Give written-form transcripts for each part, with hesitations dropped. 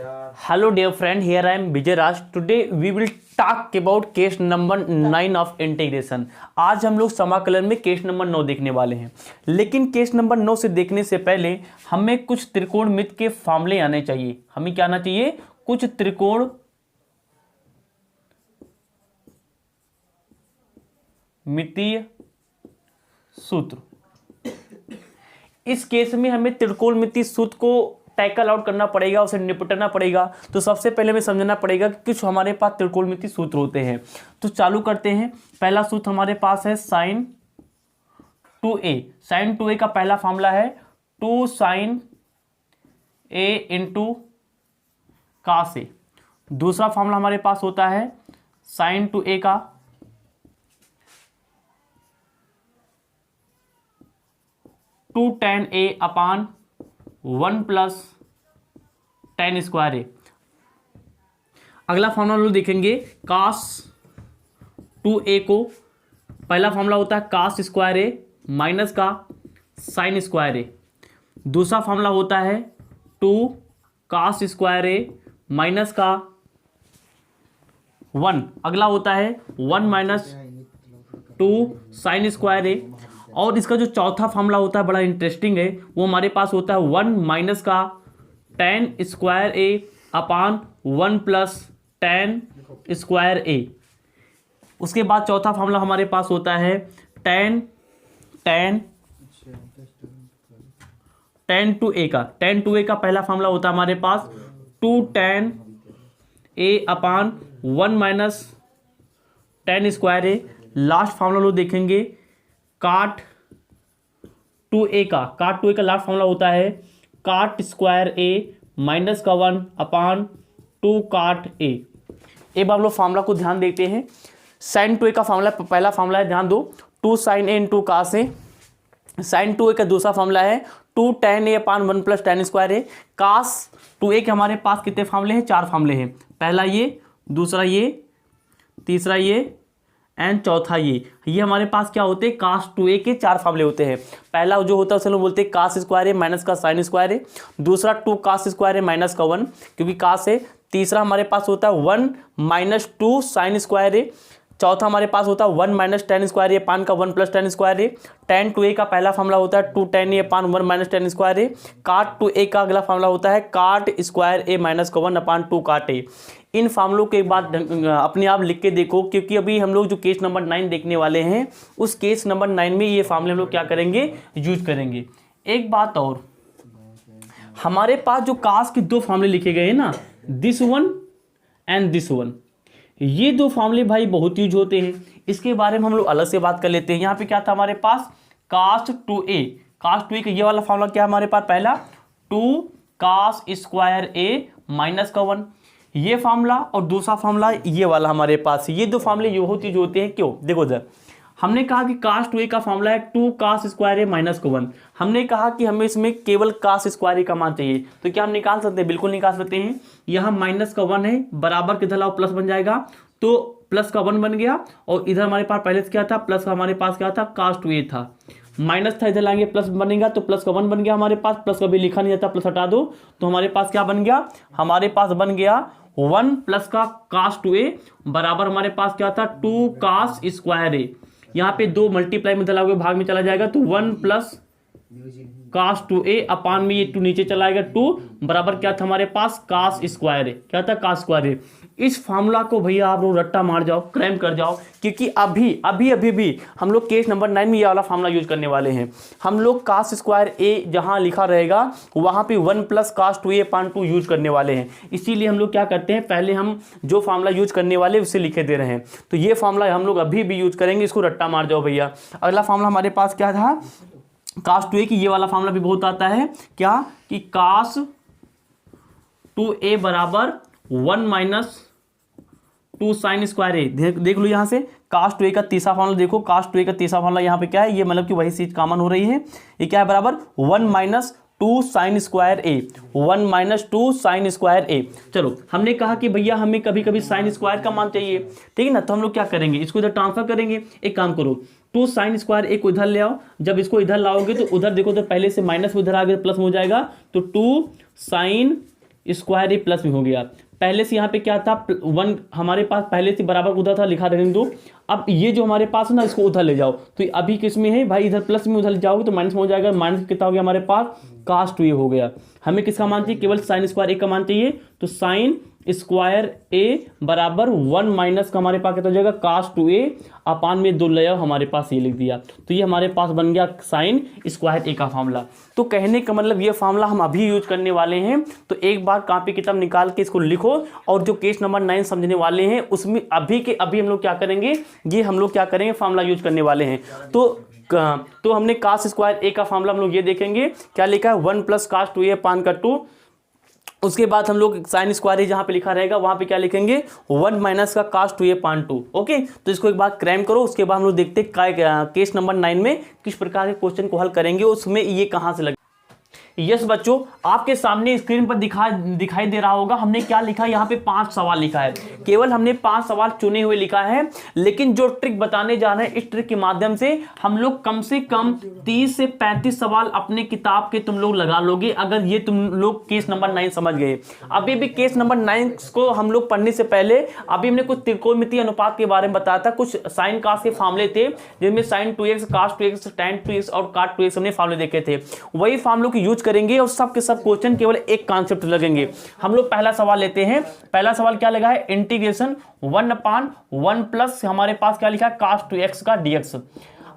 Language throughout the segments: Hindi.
Hello dear friend, here I am Vijay Raj. Today we will talk about case number 9 of integration. आज हम लोग समाकलन में केस नंबर 9 देखने वाले हैं, लेकिन केस नंबर 9 से देखने से पहले हमें कुछ त्रिकोणमिति के फॉर्मूले आने चाहिए। हमें क्या आना चाहिए? कुछ त्रिकोणमितीय सूत्र। इस केस में हमें त्रिकोणमितीय सूत्र को टैकल आउट करना पड़ेगा, उसे निपटना पड़ेगा। तो सबसे पहले हमें समझना पड़ेगा कि कुछ हमारे पास त्रिकोणमितीय सूत्र होते हैं। तो चालू करते हैं। पहला सूत्र हमारे पास है साइन 2a। साइन 2a का पहला फॉर्मूला है 2 साइन a इंटू कास ए। दूसरा फॉर्मूला हमारे पास होता है साइन 2a का 2 tan a upon 1 plus tan square A. अगला फॉर्मूला लोग देखेंगे कास 2a को, पहला फॉर्मूला होता है कास स्क्वायर ए माइनस का साइन स्क्वायर ए। दूसरा फॉर्मूला होता है 2 कास स्क्वायर ए माइनस का 1। अगला होता है 1 माइनस 2 साइन स्क्वायर ए। और इसका जो चौथा फॉर्मूला होता है बड़ा इंटरेस्टिंग है, वो हमारे पास होता है 1 माइनस का tan स्क्वायर ए अपान 1 प्लस tan स्क्वायर ए। उसके बाद चौथा फॉर्मूला हमारे पास होता है tan 2a का। tan 2a का पहला फॉर्मूला होता है हमारे पास 2 tan a upon 1 minus tan square A. Last formula लोग देखेंगे काट 2a का लास्ट फॉर्मूला होता है काट स्क्वायर ए माइनस का 1 अपान 2 काट ए। अब आप लोग फॉर्मूला को ध्यान देते हैं। साइन 2a का फॉर्मूला पहला फॉर्मूला है, ध्यान दो, 2 sine a into cos a. Sine 2a का दूसरा फॉर्मूला है 2 tan a upon 1 plus tan square a. Cos 2a के हमारे पास कितने फॉर्मूले हैं? 4 फॉर्मूले हैं। पहला ये, दूसरा ये, तीसरा ये एंड चौथा ये हमारे पास क्या होते हैं? कास 2a के 4 फॉर्मूले होते हैं। पहला जो होता है उसे लोग बोलते हैं कास स्क्वायर ए माइनस का साइन स्क्वायर ए। दूसरा 2 कास स्क्वायर ए माइनस का 1 क्योंकि कास है। तीसरा हमारे पास होता है 1 माइनस 2 साइन स्क्वायर ए। चौथा हमारे पास होता है 1 माइनस tan स्क्वायर ए पान का 1 प्लस tan स्क्वायर ए। tan 2a का पहला फॉर्मूला होता है 2 tan ए पान 1 माइनस tan स्क्वायर ए। काट 2a का अगला फॉर्मूला होता है काट स्क्वायर ए माइनस का 1 अपान 2 काट ए। इन फार्मूलों के बाद अपने आप लिख के देखो, क्योंकि अभी हम लोग जो केस नंबर 9 देखने वाले हैं उस केस नंबर 9 में ये फार्मूले हम लोग क्या करेंगे? यूज करेंगे। एक बात और, हमारे पास जो कास के 2 फार्मूले लिखे गए हैं ना, this one and this one, ये 2 फार्मूले भाई बहुत यूज होते हैं। इसके बारे में हम लोग अलग से बात कर लेते हैं। यहाँ पे क्या था हमारे पास? कास 2a का ये वाला फार्मूला क्या है हमारे पास? पहला 2 कास स्क्वायर ए माइनस का 1 ये फार्मूला, और दूसरा फार्मूला ये वाला हमारे पास। ये 2 फार्मूले ये बहुत यूज होते हैं। क्यों? देखो जरा, हमने कहा कि कास 2a का फार्मूला है 2 कास स्क्वायर ए माइनस का 1। हमने कहा कि हमें इसमें केवल कास स्क्वायर ए का मान चाहिए, तो क्या हम निकाल सकते हैं? बिल्कुल निकाल सकते हैं। यहाँ माइनस का 1 है, बराबर किधर लाओ? प्लस बन जाएगा, तो प्लस का 1 बन गया। और इधर हमारे पास पहले से क्या था? प्लस का हमारे पास क्या था? कास 2a था, माइनस था, इधर लाएंगे प्लस बनेगा, तो प्लस का 1 बन गया हमारे पास। प्लस कभी लिखा नहीं जाता, प्लस हटा दो, तो हमारे पास क्या बन गया? हमारे पास बन गया 1 प्लस का कास 2a बराबर हमारे पास क्या था? 2 कास स्क्वायर ए। यहाँ पे 2 मल्टीप्लाई में चलाओगे, भाग में चला जाएगा, तो 1 प्लस कास 2a अपान में ये 2 नीचे चलाएगा, 2 बराबर क्या था हमारे पास? कास स्क्वायर ए। क्या था? कास स्क्वायर ए। इस फार्मूला को भैया आप लोग रट्टा मार जाओ, क्रैम कर जाओ, क्योंकि अभी भी हम लोग केस नंबर 9 में ये वाला फार्मूला यूज करने वाले हैं। हम लोग कास स्क्वायर ए जहां लिखा रहेगा वहां पे 1 प्लस कास 2a अपान 2 यूज करने वाले हैं। इसीलिए हम लोग क्या करते हैं, पहले हम जो फार्मूला यूज करने वाले उसे लिखे दे रहे हैं। तो ये फार्मूला हम लोग अभी भी यूज करेंगे, इसको रट्टा मार जाओ भैया। अगला फार्मूला हमारे पास क्या था? कास 2a की ये वाला फार्मूला भी बहुत आता है, क्या कि कास 2a बराबर 1 माइनस 2 साइन स्क्वायर ए। देख लो यहाँ से कास 2a का तीसरा फॉर्मूला देखो। कास 2a का तीसरा फॉर्मूला यहाँ पे क्या है? ये मतलब कि वही चीज कॉमन हो रही है। ये क्या है? बराबर 1 माइनस 2 साइन स्क्वायर ए, 1 माइनस 2 साइन स्क्वायर ए। चलो, हमने कहा कि भैया हमें कभी कभी साइन स्क्वायर का मान चाहिए, ठीक है ना? तो हम लोग क्या करेंगे? इसको इधर ट्रांसफर करेंगे। एक काम करो, 2 साइन स्क्वायर ए को इधर ले आओ। जब इसको इधर लाओगे तो उधर देखो तो पहले से माइनस उधर आ गया, प्लस हो जाएगा, तो 2 साइन स्क्वायर ए प्लस में हो गया। पहले से यहाँ पे क्या था, 1 हमारे पास पहले से बराबर उधर था, लिखा रहने दो। अब ये जो हमारे पास है ना, इसको उधर ले जाओ, तो अभी किस में है भाई, इधर प्लस में, उधर जाओगे तो माइनस में हो जाएगा। माइनस कितना हो गया हमारे पास, cos 2a हो गया। हमें किसका मान चाहिए, केवल साइन स्क्वायर ए का मान चाहिए, तो साइन स्क्वायर ए बराबर 1 माइनस का हमारे पास कितना हो जाएगा, cos 2a अपान में 2 ले आओ, हमारे पास ये लिख दिया। तो ये हमारे पास बन गया साइन स्क्वायर ए का फॉर्मूला। तो कहने का मतलब ये फॉर्मूला हम अभी यूज करने वाले हैं। तो एक बार कॉपी किताब निकाल के इसको लिखो, और जो केस नंबर 9 समझने वाले हैं उसमें अभी के अभी हम लोग क्या करेंगे, ये हम लोग क्या करेंगे, फॉर्मूला यूज करने वाले हैं। तो हमने cos स्क्वायर ए का फॉर्मूला हम लोग ये देखेंगे, क्या लिखा है, 1 प्लस cos 2a अपान का 2। उसके बाद हम लोग साइन स्क्वायर जहाँ पे लिखा रहेगा वहाँ पे क्या लिखेंगे, 1 माइनस का cos 2a अपान 2। ओके, तो इसको एक बार क्रैम करो, उसके बाद हम लोग देखते हैं केस नंबर 9 में किस प्रकार के क्वेश्चन को हल करेंगे, उसमें ये कहाँ से लगे। यस बच्चों, आपके सामने स्क्रीन पर दिखाई दे रहा होगा हमने क्या लिखा है, यहाँ पे 5 सवाल लिखा है। केवल हमने 5 सवाल चुने हुए लिखा है, लेकिन जो ट्रिक बताने जा रहे हैं इस ट्रिक के माध्यम से हम लोग कम से कम 30 से 35 सवाल अपने किताब के तुम लोग लगा लोगे, अगर ये तुम लोग केस नंबर 9 समझ गए। अभी भी केस नंबर 9 को हम लोग पढ़ने से पहले अभी हमने कुछ त्रिकोणमितीय अनुपात के बारे में बताया था, कुछ साइन कास के फार्मूले थे, जिनमें sin 2x, cos 2x, tan 2x और cot 2x हमने फार्मूले देखे थे। वही फार्मूलों को यूज करेंगे और सब के सब क्वेश्चन केवल एक कॉन्सेप्ट लगेंगे। हम लोग पहला सवाल लेते हैं। पहला सवाल क्या लगा है, इंटीग्रेशन 1/1 प्लस हमारे पास क्या लिखा है, cos 2x का dx।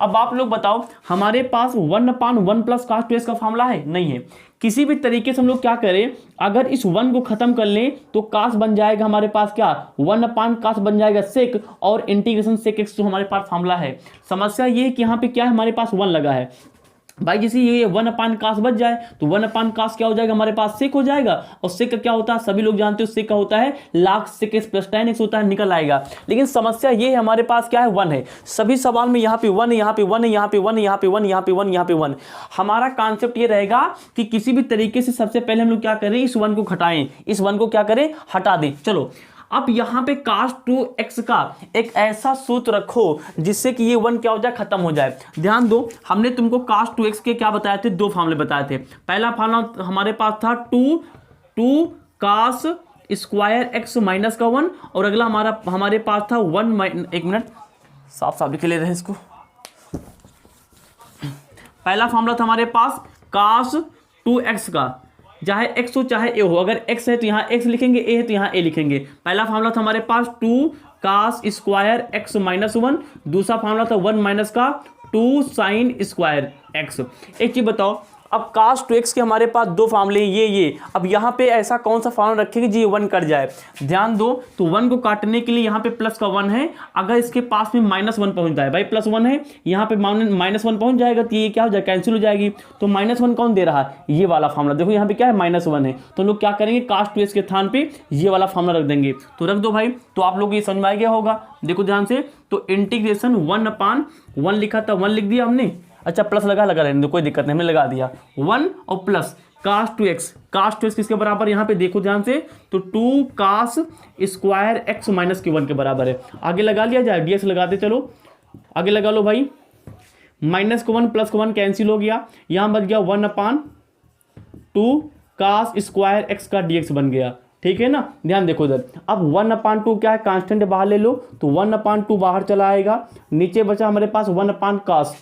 अब आप लोग बताओ, हमारे पास 1/1 प्लस cos 2x का फॉर्मूला है, नहीं है। किसी भी तरीके से हम लोग क्या करें, अगर इस 1 को खत्म कर लें तो cos बन जाएगा हमारे पास क्या, 1/cos बन जाएगा sec, और इंटीग्रेशन sec x जो हमारे पास फॉर्मूला है। समस्या ये है कि यहाँ पे क्या है, हमारे पास 1 लगा है भाई। जैसे ये 1/cos बच जाए तो 1/cos क्या हो जाएगा, हमारे पास sec हो जाएगा। और sec क्या होता है, सभी लोग जानते हो sec का होता है log sec x plus tan x होता है, निकल आएगा। लेकिन समस्या ये है, हमारे पास क्या है, 1 है। सभी सवाल में यहाँ पे 1 है, यहाँ पे 1 है, यहाँ पे 1 है, यहाँ पे 1, यहाँ पे 1, यहाँ पे 1। हमारा कॉन्सेप्ट ये रहेगा कि किसी भी तरीके से सबसे पहले हम लोग क्या करें, इस 1 को घटाएं, इस 1 को क्या करें, हटा दें। चलो अब यहाँ पे cos 2x का एक ऐसा सूत्र रखो जिससे कि ये 1 क्या हो जाए, खत्म हो जाए। ध्यान दो, हमने तुमको cos 2x के क्या बताए थे, 2 फार्मूले बताए थे। पहला फार्मूला हमारे पास था 2 cos स्क्वायर x माइनस का 1, और अगला हमारे पास था 1 एक मिनट साफ साफ लिख ले रहे हैं इसको। पहला फार्मूला था हमारे पास cos 2x का, चाहे x हो चाहे a हो, अगर x है तो यहाँ x लिखेंगे, a है तो यहाँ a लिखेंगे। पहला फार्मूला था हमारे पास 2 cos स्क्वायर x माइनस 1, दूसरा फार्मूला था 1 माइनस का 2 sin स्क्वायर x। एक चीज बताओ, अब cos 2x के हमारे पास 2 फार्मूले ये अब यहाँ पे ऐसा कौन सा फार्मूला रखेंगे जी 1 कट जाए। ध्यान दो, तो 1 को काटने के लिए यहाँ पे प्लस का 1 है, अगर इसके पास में -1 पहुंचता है भाई, +1 है, यहाँ पे -1 पहुंच जाएगा तो ये क्या हो जाएगा, कैंसिल हो जाएगी। तो -1 कौन दे रहा है, ये वाला फार्मूला। देखो यहाँ पे क्या है, -1 है, तो लोग क्या करेंगे, cos 2x के स्थान पे ये वाला फार्मूला रख देंगे। तो रख दो भाई, तो आप लोग ये समझ में आ गया होगा। देखो ध्यान से, तो इंटीग्रेशन 1/1 लिखा था, 1 लिख दिया हमने। अच्छा प्लस लगा रहने दो, कोई दिक्कत नहीं, हमने लगा दिया 1 और प्लस cos 2x किसके बराबर, यहाँ पे देखो ध्यान से, तो 2 cos स्क्वायर x माइनस के 1 के बराबर है। आगे लगा लिया जाए, dx लगाते चलो, आगे लगा लो भाई। माइनस का 1 प्लस का 1 कैंसिल हो गया, यहाँ बच गया 1/2 cos स्क्वायर x का dx बन गया। ठीक है ना, ध्यान देखो इधर। अब 1/2 क्या है, कांस्टेंट बाहर ले लो, तो 1/2 बाहर चला आएगा। नीचे बचा हमारे पास 1/cos।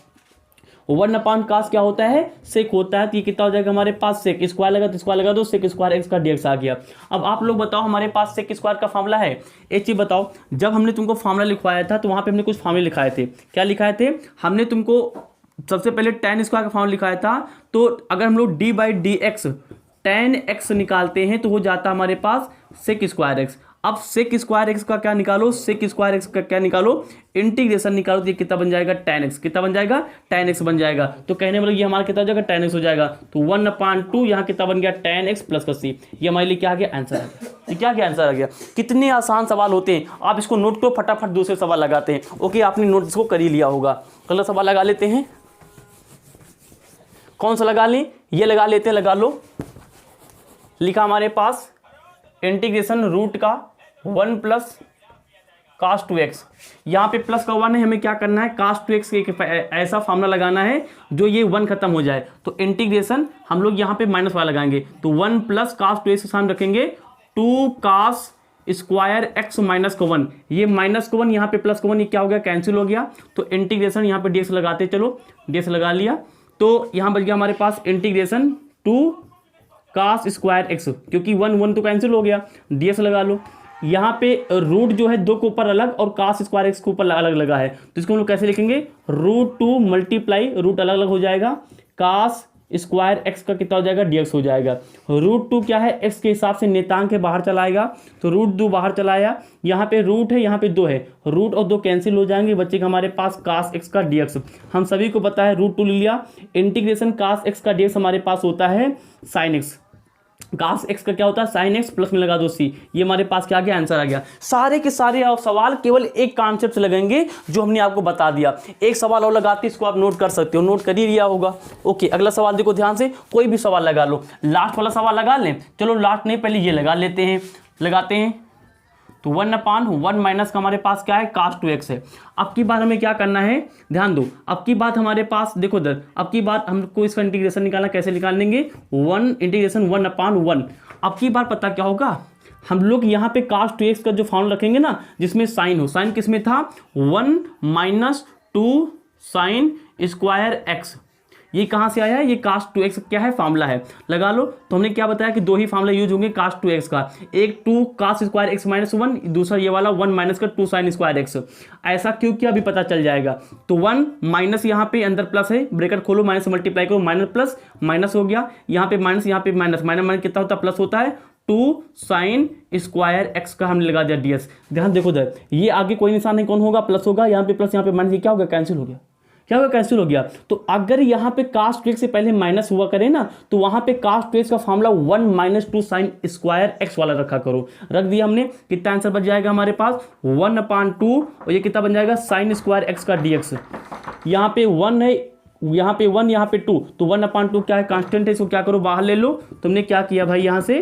1/cos क्या होता है, सेक होता है, तो ये कितना हो जाएगा हमारे पास, सेक स्क्वायर लगा तो स्क्वायर लगा दो, सेक स्क्वायर x का dx आ गया। अब आप लोग बताओ, हमारे पास सेक स्क्वायर का फार्मूला है। एक चीज बताओ, जब हमने तुमको फार्मूला लिखवाया था तो वहां पे हमने कुछ फार्मूले लिखाए थे। क्या लिखाए थे, हमने तुमको सबसे पहले tan स्क्वायर का फार्मूला लिखाया था। तो अगर हम लोग d/dx tan x निकालते हैं तो हो जाता हमारे पास सेक स्क्वायर x। अब सेक स्क्वायर x का क्या निकालो, सेक स्क्वायर x का क्या निकालो, इंटीग्रेशन निकालो, तो ये कितना बन जाएगा, tan x। कितना बन जाएगा, tan x बन जाएगा। तो कहने वाले ये हमारा कितना हो जाएगा, tan x हो जाएगा। तो 1/2 यहाँ कितना बन गया, tan x प्लस का c। ये हमारे लिए क्या आ गया, आंसर आ गया। ये क्या आंसर आ गया। कितने आसान सवाल होते हैं, आप इसको नोट करो, फटाफट दूसरे सवाल लगाते हैं। ओके, आपने नोट इसको कर ही लिया होगा। अगला सवाल लगा लेते हैं, कौन सा लगा लें, ये लगा लेते हैं, लगा लो। लिखा हमारे पास इंटीग्रेशन रूट का 1 प्लस cos 2x, यहाँ पे प्लस का 1 है, हमें क्या करना है cos 2x एक ऐसा फार्मूला लगाना है जो ये 1 खत्म हो जाए, तो इंटीग्रेशन हम लोग यहाँ पे माइनस वाला लगाएंगे, तो 1 प्लस cos 2x के सामने रखेंगे 2 cos स्क्वायर x माइनस का 1, ये माइनस का 1 यहाँ पे प्लस का 1, ये क्या हो गया कैंसिल हो गया, तो इंटीग्रेशन यहाँ पे dx लगाते, चलो dx लगा लिया, तो यहाँ बच गया हमारे पास इंटीग्रेशन 2 cos स्क्वायर x, क्योंकि 1 तो कैंसिल हो गया, dx लगा लो। यहाँ पे रूट जो है 2 के ऊपर अलग और cos स्क्वायर x के ऊपर अलग लगा है, तो इसको हम लोग कैसे लिखेंगे, √2 मल्टीप्लाई रूट अलग अलग हो जाएगा, cos स्क्वायर x का कितना हो जाएगा dx हो जाएगा, √2 क्या है x के हिसाब से नेतांक है बाहर चलाएगा, तो √2 बाहर चलाया, यहाँ पे रूट है यहाँ पे 2 है, रूट और 2 कैंसिल हो जाएंगे, बच्चे का हमारे पास cos x का dx, हम सभी को पता है √2 ले लिया, इंटीग्रेशन cos x का dx हमारे पास होता है sin x, cos x का क्या होता है sin x, प्लस में लगा दो c, ये हमारे पास क्या आ गया आंसर आ गया। सारे के सारे सवाल केवल एक कॉन्सेप्ट से लगेंगे जो हमने आपको बता दिया, एक सवाल और लगाते इसको आप नोट कर सकते हो, नोट कर ही लिया होगा। ओके, अगला सवाल देखो ध्यान से, कोई भी सवाल लगा लो, लास्ट वाला सवाल लगा लें, चलो लास्ट नहीं पहले ये लगा लेते हैं, लगाते हैं, तो 1/1 माइनस का हमारे पास क्या है cos 2x है। अब की बात हमें क्या करना है, ध्यान दो, अब की बात हमारे पास देखो इधर, अब की बात हमको इसका इंटीग्रेशन निकालना, कैसे निकाल लेंगे, 1 इंटीग्रेशन 1/1। अब की बार पता क्या होगा, हम लोग यहाँ पे cos 2x का जो फॉर्मूला रखेंगे ना, जिसमें साइन हो, साइन किस में था 1 - 2 sin स्क्वायर x, ये कहाँ से आया है, ये cos 2x क्या है फार्मूला है, लगा लो। तो हमने क्या बताया कि 2 ही फार्मूला यूज होंगे cos 2x का, एक 2 cos स्क्वायर x माइनस 1, दूसरा ये वाला 1 माइनस का 2 sin स्क्वायर x। ऐसा क्यों किया अभी पता चल जाएगा, तो 1 माइनस यहाँ पे अंदर प्लस है, ब्रैकेट खोलो, माइनस मल्टीप्लाई करो, माइनस प्लस माइनस हो गया, यहाँ पे माइनस यहाँ पे माइनस, माइनस माइनस कितना होता है प्लस होता है, 2 sin स्क्वायर x का हमने लगा दिया ds। ध्यान देखो इधर, ये आगे कोई निशान नहीं, कौन होगा प्लस होगा, यहाँ पे प्लस यहाँ पे माइनस, ये क्या होगा कैंसिल हो गया, क्या होगा कैंसिल हो गया। तो अगर यहाँ पे cos 2x से पहले माइनस हुआ करे ना, तो वहां पे cos 2x का फॉर्मूला 1 - 2 sin स्क्वायर x वाला रखा करो, रख दिया हमने, कितना आंसर बच जाएगा हमारे पास 1/2, और ये कितना बन जाएगा sin स्क्वायर x का dx। यहाँ पे 1 है, यहाँ पे 1, यहाँ पे 2, तो 1/2 क्या है कांस्टेंट है, इसको क्या करो बाहर ले लो, तुमने क्या किया भाई यहाँ से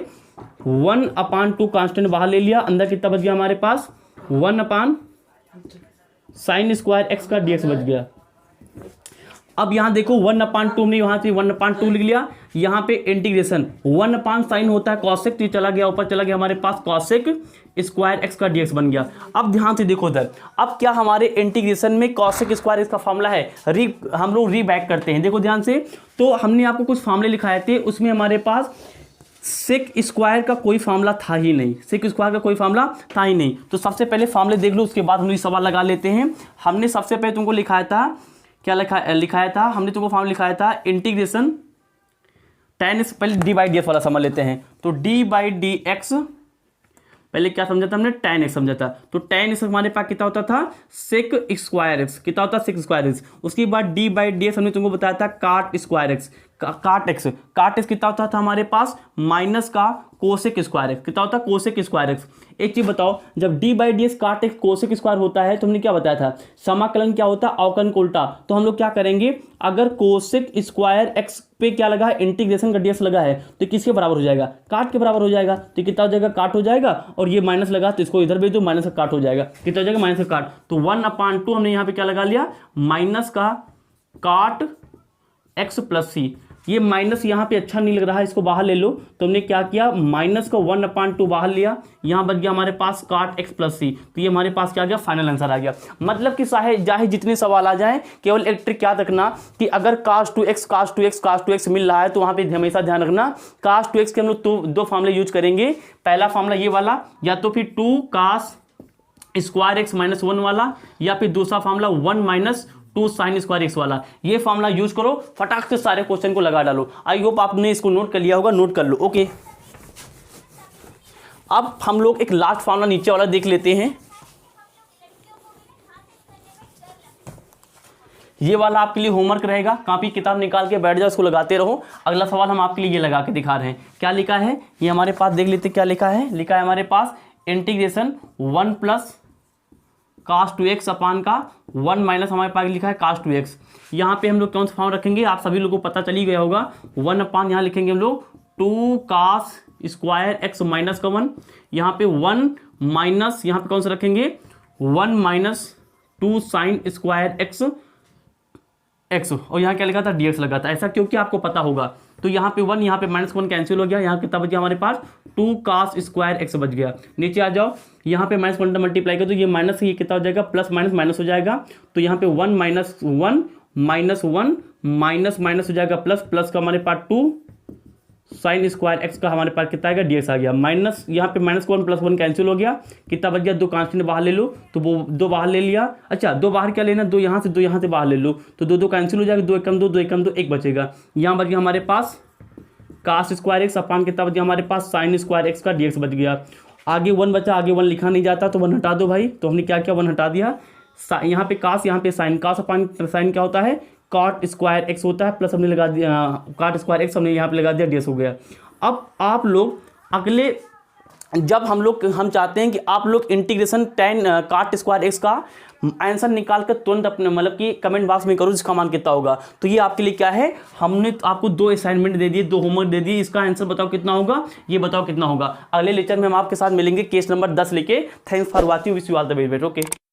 1/2 कांस्टेंट बाहर ले लिया, अंदर कितना बच गया हमारे पास 1 sin स्क्वायर x का dx बच गया। अब यहाँ देखो 1/2 हमने यहाँ से 1/2 लिख लिया, यहाँ पे इंटीग्रेशन 1/sin होता है cosec, तो ये चला गया ऊपर, चला गया हमारे पास cosec स्क्वायर x का dx बन गया। अब ध्यान से देखो इधर, अब क्या हमारे इंटीग्रेशन में cosec स्क्वायर x का फॉर्मूला है, हम लोग रीबैक करते हैं, देखो ध्यान से, तो हमने आपको कुछ फॉर्मूले लिखाए थे, उसमें हमारे पास सेक स्क्वायर का कोई फार्मूला था ही नहीं, सेक स्क्वायर का कोई फार्मूला था ही नहीं। तो सबसे पहले फार्मूले देख लो, उसके बाद हम लोग सवाल लगा लेते हैं। हमने सबसे पहले तुमको लिखाया था, क्या लिखाया था, हमने तुमको फार्मूला लिखाया था इंटीग्रेशन tan, पहले d/dx वाला समझ लेते हैं, तो d/dx पहले क्या समझा था हमने, tan x समझा था, तो tan x हमारे पास कितना होता था सेक स्क्वायर x, कितना होता है सेक स्क्वायर x। उसके बाद d/dx हमने तुमको बताया था काट स्क्वायर x, काट x कितना होता था हमारे पास माइनस का कोसेक स्क्वायर x, कितना होता है कोसेक स्क्वायर x। एक चीज बताओ, जब d/dx काट x कोसेक स्क्वायर होता है तो हमने क्या बताया था, समाकलन क्या होता है अवकलन को उल्टा, तो हम लोग क्या करेंगे, अगर कोसेक स्क्वायर x पे क्या लगा है इंटीग्रेशन का dx लगा है, तो किसके बराबर हो जाएगा, काट के बराबर हो जाएगा, तो कितना हो जाएगा काट हो जाएगा, और ये माइनस लगा तो इसको इधर भेज दो, माइनस का काट हो जाएगा, कितना हो जाएगा माइनस का काट, तो 1/2 हमने यहाँ पे क्या लगा लिया माइनस का काट x प्लस c। ये माइनस यहाँ पे अच्छा नहीं लग रहा है, इसको बाहर ले लो, तो हमने क्या किया माइनस का 1/2 बाहर लिया, यहाँ बच गया हमारे पास काट x प्लस सी, तो ये हमारे पास क्या आ गया फाइनल आंसर आ गया। मतलब कि चाहे जितने सवाल आ जाएं, केवल एक ट्रिक याद रखना कि अगर cos 2x मिल रहा है तो वहाँ पे हमेशा ध्यान रखना cos 2x के हम लोग दो फार्मूले यूज करेंगे, पहला फार्मूला ये वाला, या तो फिर 2 cos स्क्वायर x माइनस 1 वाला, या फिर दूसरा फार्मूला 1 - 2 sin स्क्वायर x वाला। ये फार्मूला यूज करो, फटाक से सारे क्वेश्चन को लगा डालो। आई होप आपने इसको नोट कर लिया होगा, नोट कर लो। ओके, अब हम लोग एक लास्ट फार्मूला नीचे वाला देख लेते हैं। ये वाला आपके लिए होमवर्क रहेगा, कॉपी किताब निकाल के बैठ जाओ, इसको लगाते रहो। अगला सवाल हम आपके लिए ये लगा के दिखा रहे हैं, क्या लिखा है ये हमारे पास, देख लेते क्या लिखा है। लिखा है हमारे पास इंटीग्रेशन 1 + cos 2x अपान का 1 माइनस हमारे पास लिखा है cos 2x। यहाँ पे हम लोग कौन सा फॉर्म रखेंगे, आप सभी लोगों को पता चल ही गया होगा। 1 अपान यहाँ लिखेंगे हम लोग 2 cos स्क्वायर x माइनस का 1, यहाँ पे 1 माइनस यहाँ पे कौन सा रखेंगे 1 minus 2 sine square x x, और यहाँ क्या लिखा था dx लगा था। ऐसा क्योंकि आपको पता होगा। तो यहाँ पे 1, यहाँ पे -1 कैंसिल हो गया, यहाँ कितना बच गया हमारे पास 2 cos स्क्वायर एक्स बच गया। नीचे आ जाओ, यहाँ पे -1 मल्टीप्लाई कर दो, ये माइनस ये कितना हो जाएगा, प्लस माइनस माइनस हो जाएगा। तो यहाँ पे 1 माइनस 1 माइनस 1 माइनस माइनस हो जाएगा प्लस, प्लस का हमारे पास 2 साइन स्क्वायर एक्स का हमारे पास कितना आएगा dx आ गया। माइनस यहाँ पे -1 प्लस 1 कैंसिल हो गया, कितना बच गया 2 कांस्टेंट बाहर ले लो, तो वो 2 बाहर ले लिया। अच्छा 2 बाहर क्या लेना, 2 यहाँ से बाहर ले लो, तो 2 कैंसिल हो जाएगा, 2 एकम 2 2 एकम 2 1 बचेगा। यहाँ बच गया हमारे पास कास स्क्वायर एक्स अपान कितना बच गया हमारे पास साइन स्क्वायर एक्स का dx बच गया। आगे 1 बचा, आगे 1 लिखा नहीं जाता तो 1 हटा दो भाई। तो हमने क्या किया 1 हटा दिया, यहाँ पे कास यहाँ पे साइन, कास अपान साइन क्या होता है कॉट स्क्वायर एक्स होता है, प्लस हमने लगा दिया कॉट स्क्वायर एक्स हमने यहाँ पे लगा दिया dx हो गया। अब आप लोग अगले जब हम चाहते हैं कि आप लोग integration tan cot square x का आंसर निकाल कर तुरंत अपने मतलब कि कमेंट बॉक्स में करो जिसका मान कितना होगा। तो ये आपके लिए क्या है, हमने आपको 2 असाइनमेंट दे दिए, 2 होमवर्क दे दिए, इसका आंसर बताओ कितना होगा, ये बताओ कितना होगा। अगले लेक्चर में हम आपके साथ मिलेंगे केस नंबर 10 लेके। Thanks for watching, wish you all the very best. Okay.